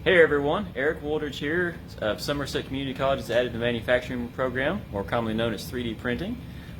Hey everyone, Eric Wooldridge here of Somerset Community College's Additive Manufacturing program, more commonly known as 3D printing.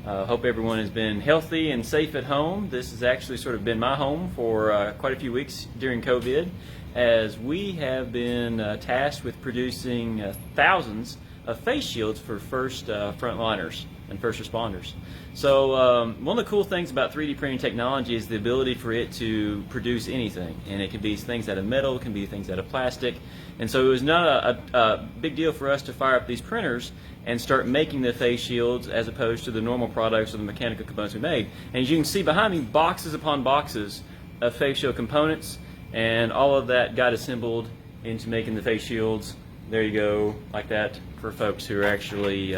Hope everyone has been healthy and safe at home. This has actually sort of been my home for quite a few weeks during COVID, as we have been tasked with producing thousands of face shields for first frontliners and first responders. So one of the cool things about 3D printing technology is the ability for it to produce anything, and it can be things out of metal, it can be things out of plastic, and so it was not a big deal for us to fire up these printers and start making the face shields as opposed to the normal products or the mechanical components we made. And as you can see behind me, boxes upon boxes of face shield components, and all of that got assembled into making the face shields. There you go, like that, for folks who are actually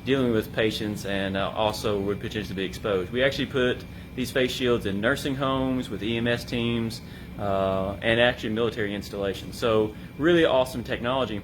dealing with patients and also would potentially be exposed. We actually put these face shields in nursing homes with EMS teams and actually military installations. So really awesome technology.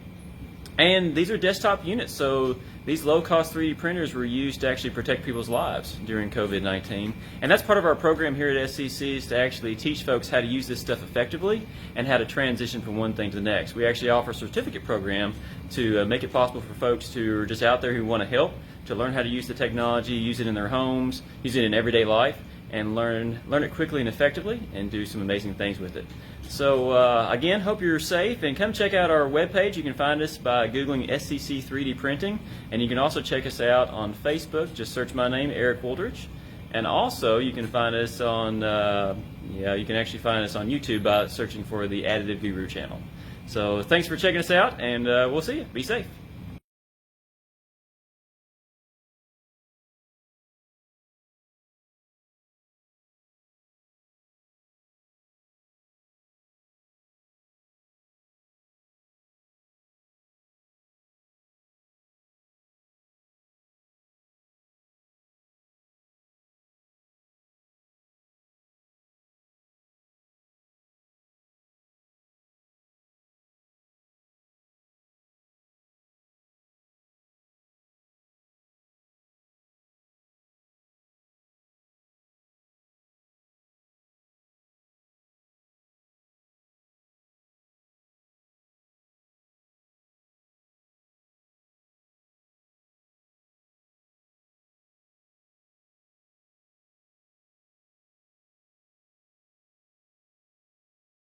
And these are desktop units, so these low-cost 3D printers were used to actually protect people's lives during COVID-19. And that's part of our program here at SCC, is to actually teach folks how to use this stuff effectively and how to transition from one thing to the next. We actually offer a certificate program to make it possible for folks who are just out there who want to help, to learn how to use the technology, use it in their homes, use it in everyday life, and learn it quickly and effectively and do some amazing things with it. So again, hope you're safe, and come check out our webpage. You can find us by Googling SCC 3D Printing, and you can also check us out on Facebook. Just search my name, Eric Wooldridge. And also you can find us on you can actually find us on YouTube by searching for the Additive Guru channel. So thanks for checking us out, and we'll see you. Be safe.